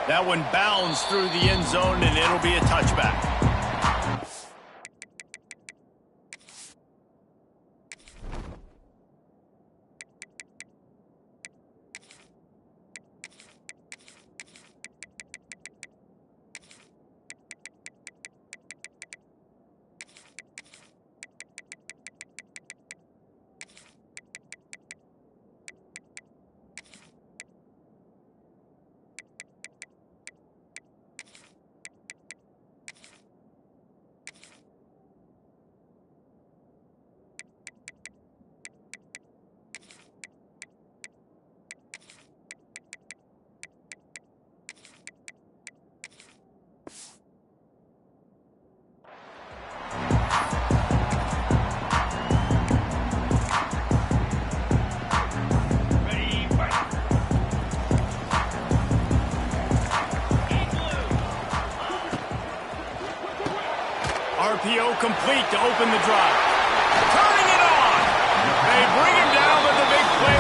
That one bounds through the end zone, and it'll be a touchback. RPO complete to open the drive. Turning it on. They bring him down with the big play.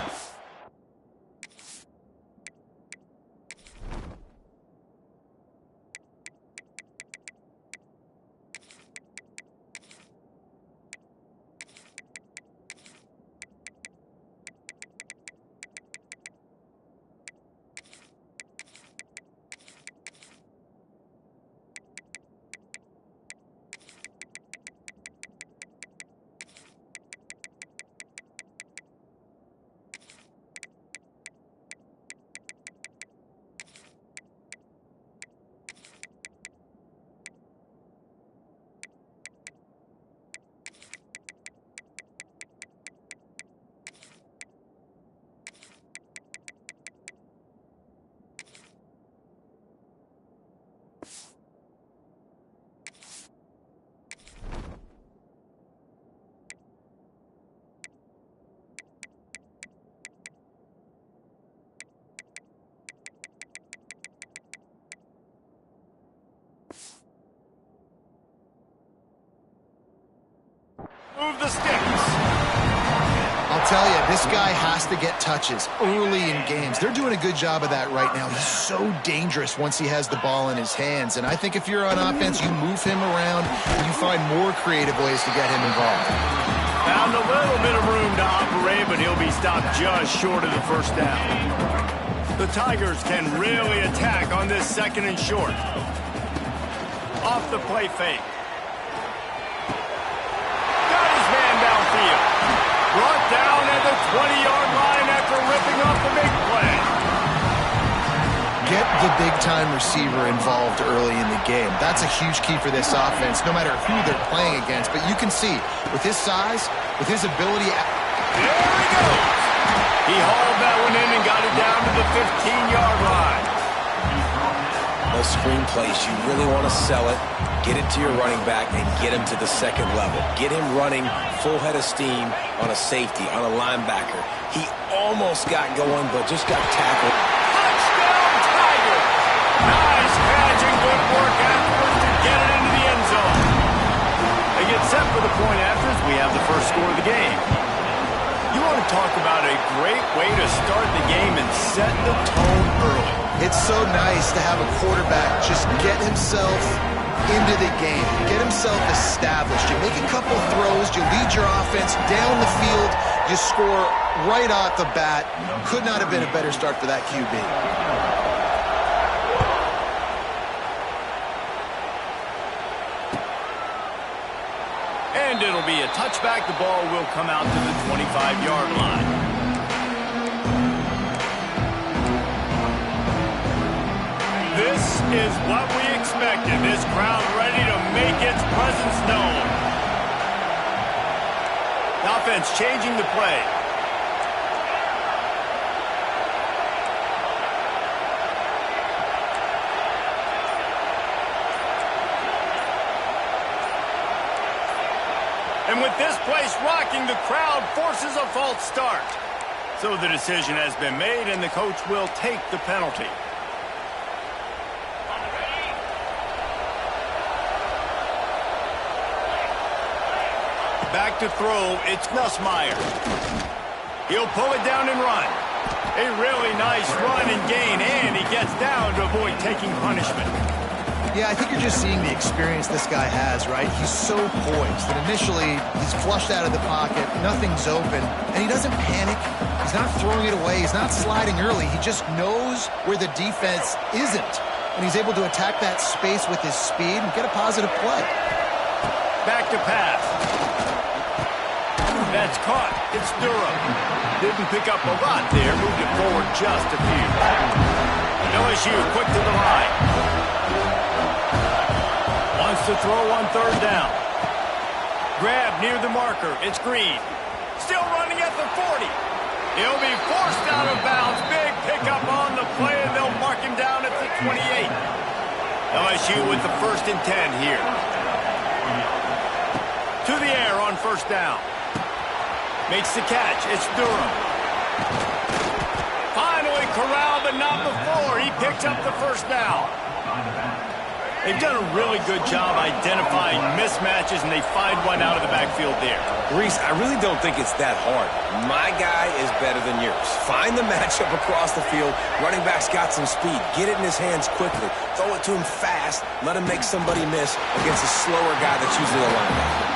Move the sticks. I'll tell you, this guy has to get touches early in games. They're doing a good job of that right now. He's so dangerous once he has the ball in his hands. And I think if you're on offense, you move him around and you find more creative ways to get him involved. Found a little bit of room to operate, but he'll be stopped just short of the first down. The Tigers can really attack on this second and short. Off the play fake. Brought down at the 20-yard line after ripping off the big play. Get the big-time receiver involved early in the game. That's a huge key for this offense, no matter who they're playing against. But you can see, with his size, with his ability... There he goes! He hauled that one in and got it down to the 15-yard line. Those screen plays, you really want to sell it, get it to your running back, and get him to the second level. Get him running full head of steam on a safety, on a linebacker. He almost got going, but just got tackled. Touchdown, Tigers! Nice catch and good work afterwards to get it into the end zone. They get set for the point after as we have the first score of the game. You want to talk about a great way to start the game and set the tone early. It's so nice to have a quarterback just get himself into the game, get himself established. You make a couple throws, you lead your offense down the field, you score right off the bat. Could not have been a better start for that QB. And it'll be a touchback. The ball will come out to the 25-yard line. This is what we expected. This crowd ready to make its presence known. The offense changing the play. And with this place rocking, the crowd forces a false start. So the decision has been made, and the coach will take the penalty. Back to throw, it's Nussmeier. He'll pull it down and run. A really nice run and gain, and he gets down to avoid taking punishment. Yeah, I think you're just seeing the experience this guy has, right? He's so poised that initially he's flushed out of the pocket, nothing's open, and he doesn't panic. He's not throwing it away. He's not sliding early. He just knows where the defense isn't, and he's able to attack that space with his speed and get a positive play. Back to pass. That's caught. It's Durham. Didn't pick up a lot there. Moved it forward just a few. LSU quick to the line. Wants to throw on third down. Grab near the marker. It's Green. Still running at the 40. He'll be forced out of bounds. Big pickup on the play, and they'll mark him down at the 28. LSU with the 1st and 10 here. To the air on first down. Makes the catch. It's Durham. Finally corralled, but not before. He picks up the first down. They've done a really good job identifying mismatches, and they find one out of the backfield there. Reese, I really don't think it's that hard. My guy is better than yours. Find the matchup across the field. Running back's got some speed. Get it in his hands quickly. Throw it to him fast. Let him make somebody miss against a slower guy that's usually a linebacker.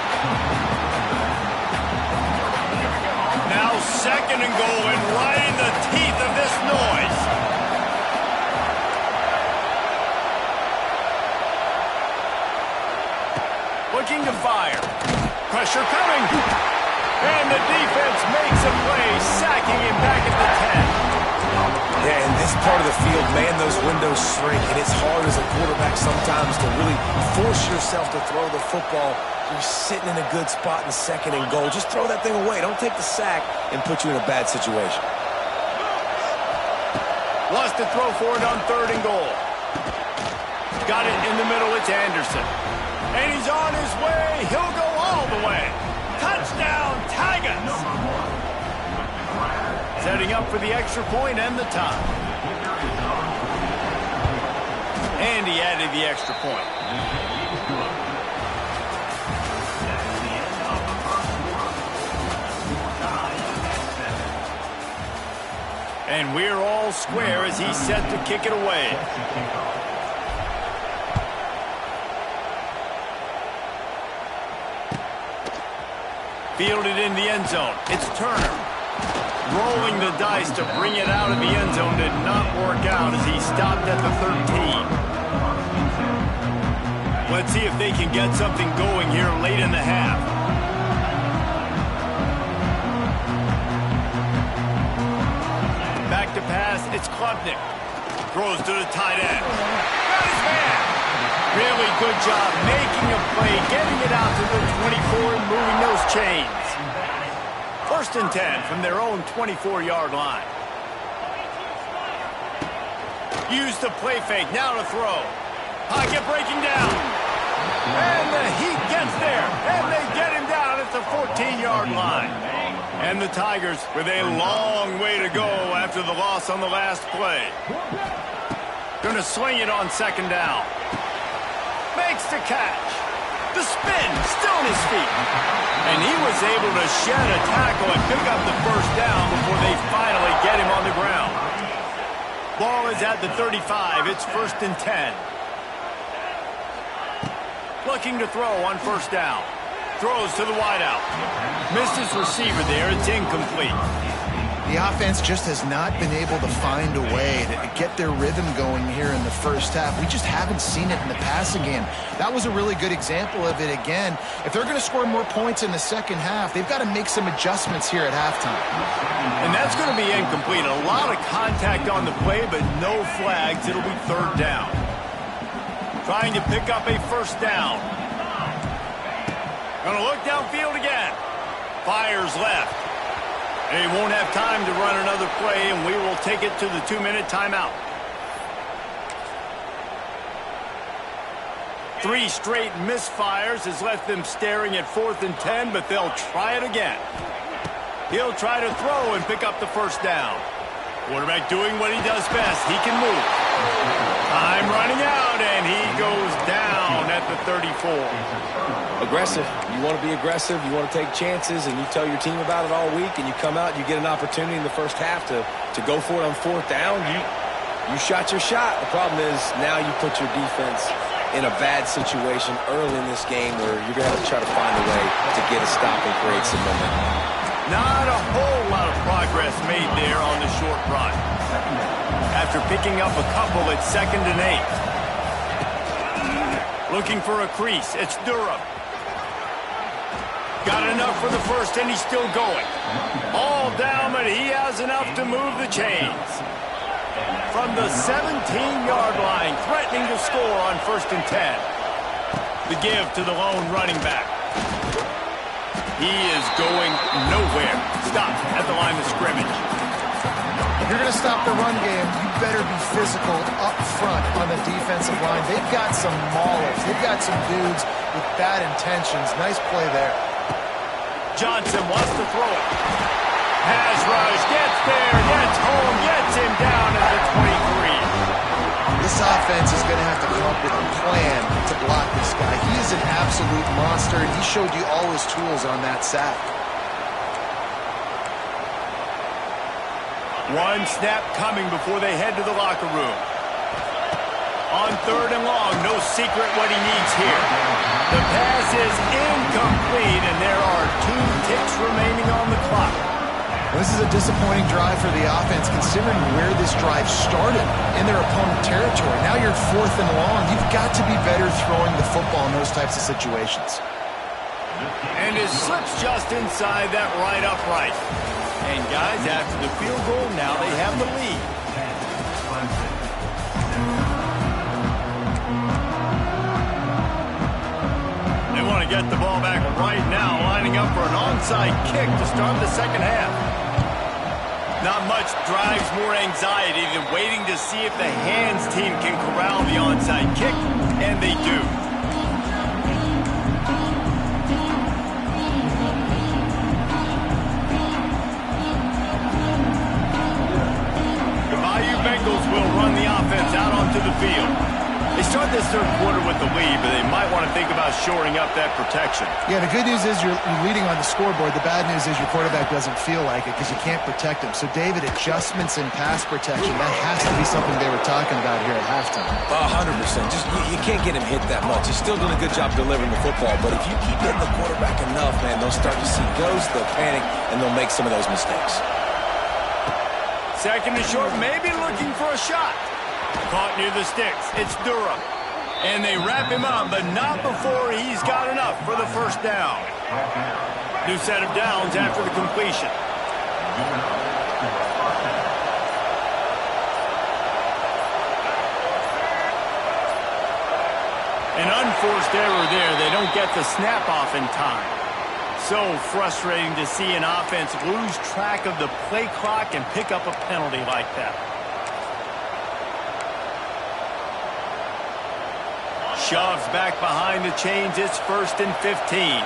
Now 2nd and goal, and right in the teeth of this noise. Looking to fire. Pressure coming. And the defense makes a play, sacking him back at the 10. Yeah, in this part of the field, man, those windows shrink, and it's hard as a quarterback sometimes to really force yourself to throw the football. You're sitting in a good spot in 2nd and goal. Just throw that thing away. Don't take the sack and put you in a bad situation. Wants to throw for it on 3rd and goal. Got it in the middle. It's Anderson. And he's on his way. He'll go all the way. Touchdown, Tigers. Setting up for the extra point and the tie. And he added the extra point. And we're all square as he's set to kick it away. Fielded in the end zone. It's Turner. Rolling the dice to bring it out of the end zone did not work out as he stopped at the 13. Let's see if they can get something going here late in the half. Back to pass, it's Klubnik. Throws to the tight end. Got his man. Really good job making a play, getting it out to the 24 and moving those chains. 1st and 10 from their own 24-yard line. Use the play fake, now to throw. Pocket breaking down. And the Heat gets there, and they get him down at the 14-yard line. And the Tigers with a long way to go after the loss on the last play. Going to swing it on 2nd down. Makes the catch. The spin, still on his feet. And he was able to shed a tackle and pick up the first down before they finally get him on the ground. Ball is at the 35. It's 1st and 10. Looking to throw on 1st down. Throws to the wideout. Missed his receiver there. It's incomplete. The offense just has not been able to find a way to get their rhythm going here in the first half. We just haven't seen it in the passing game. That was a really good example of it again. If they're going to score more points in the second half, they've got to make some adjustments here at halftime. And that's going to be incomplete. A lot of contact on the play, but no flags. It'll be 3rd down. Trying to pick up a 1st down. Going to look downfield again. Fires left. They won't have time to run another play, and we will take it to the 2-minute timeout. 3 straight misfires has left them staring at 4th and 10, but they'll try it again. He'll try to throw and pick up the 1st down. Quarterback doing what he does best. He can move. Time running out, and he goes down at at the 34. Aggressive. You want to be aggressive. You want to take chances, and you tell your team about it all week, and you come out and you get an opportunity in the first half to go for it on fourth down. You shot your shot. The problem is now you put your defense in a bad situation early in this game where you're going to have to try to find a way to get a stop and create some momentum. Not a whole lot of progress made there on the short run. After picking up a couple at 2nd and 8. Looking for a crease. It's Durham. Got enough for the first, and he's still going. All down, but he has enough to move the chains. From the 17-yard line, threatening to score on 1st and 10. The give to the lone running back. He is going nowhere. Stop at the line of scrimmage. If you're going to stop the run game, you better be physical up front on the defensive line. They've got some maulers. They've got some dudes with bad intentions. Nice play there. Johnson wants to throw it. Pass rush, gets there, gets home, gets him down at the 23. This offense is going to have to come up with a plan to block this guy. He is an absolute monster, and he showed you all his tools on that sack. One snap coming before they head to the locker room. On 3rd and long, no secret what he needs here. The pass is incomplete, and there are 2 ticks remaining on the clock. This is a disappointing drive for the offense, considering where this drive started in their opponent territory. Now you're 4th and long. You've got to be better throwing the football in those types of situations. And it slips just inside that right upright. And guys, after the field goal, now they have the lead. They want to get the ball back right now, lining up for an onside kick to start the second half. Not much drives more anxiety than waiting to see if the hands team can corral the onside kick, and they do. The Bayou Bengals will run the offense out onto the field. They start this 3rd quarter with the lead, but they might want to think about shoring up that protection. Yeah, the good news is you're leading on the scoreboard. The bad news is your quarterback doesn't feel like it because you can't protect him. So, David, adjustments in pass protection, that has to be something they were talking about here at halftime. 100%. Just you can't get him hit that much. He's still doing a good job delivering the football, but if you keep hitting the quarterback enough, man, they'll start to see ghosts, they'll panic, and they'll make some of those mistakes. 2nd and short, maybe looking for a shot. Caught near the sticks. It's Durham. And they wrap him up, but not before he's got enough for the first down. New set of downs after the completion. An unforced error there. They don't get the snap off in time. So frustrating to see an offense lose track of the play clock and pick up a penalty like that. Shoves back behind the chains. It's 1st and 15.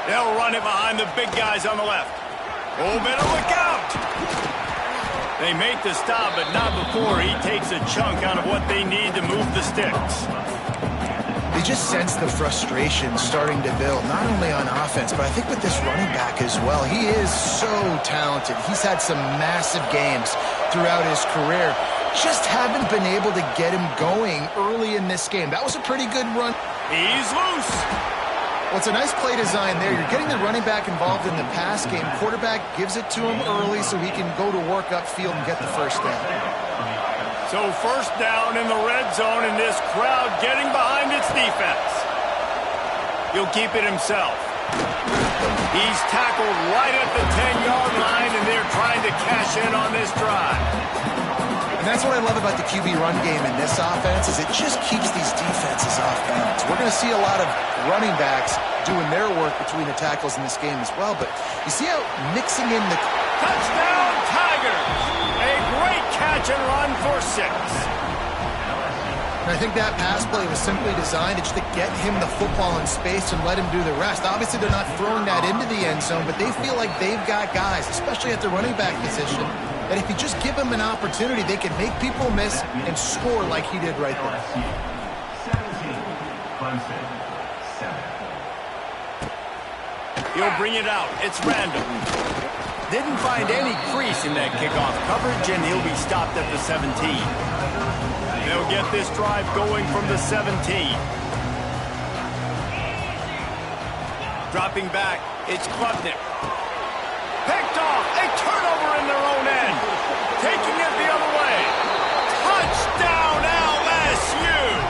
They'll run it behind the big guys on the left. Oh, better look out! They make the stop, but not before he takes a chunk out of what they need to move the sticks. They just sense the frustration starting to build, not only on offense, but I think with this running back as well. He is so talented. He's had some massive games throughout his career. Just haven't been able to get him going early in this game. That was a pretty good run. He's loose. Well, it's a nice play design there. You're getting the running back involved in the pass game. Quarterback gives it to him early so he can go to work upfield and get the first down. So 1st down in the red zone, and this crowd getting behind its defense. He'll keep it himself. He's tackled right at the 10-yard line, and they're trying to cash in on this drive. And that's what I love about the QB run game in this offense is it just keeps these defenses off balance. We're going to see a lot of running backs doing their work between the tackles in this game as well, but you see how mixing in the... Touchdown, Tigers! A great catch and run for 6. And I think that pass play was simply designed just to get him the football in space and let him do the rest. Obviously, they're not throwing that into the end zone, but they feel like they've got guys, especially at the running back position, that if you just give them an opportunity, they can make people miss and score like he did right there. 17, He'll bring it out. It's random. Didn't find any crease in that kickoff coverage, and he'll be stopped at the 17. They'll get this drive going from the 17. Dropping back, it's Klubnik. Picked off, a turnover in their own end. Taking it the other way. Touchdown, LSU!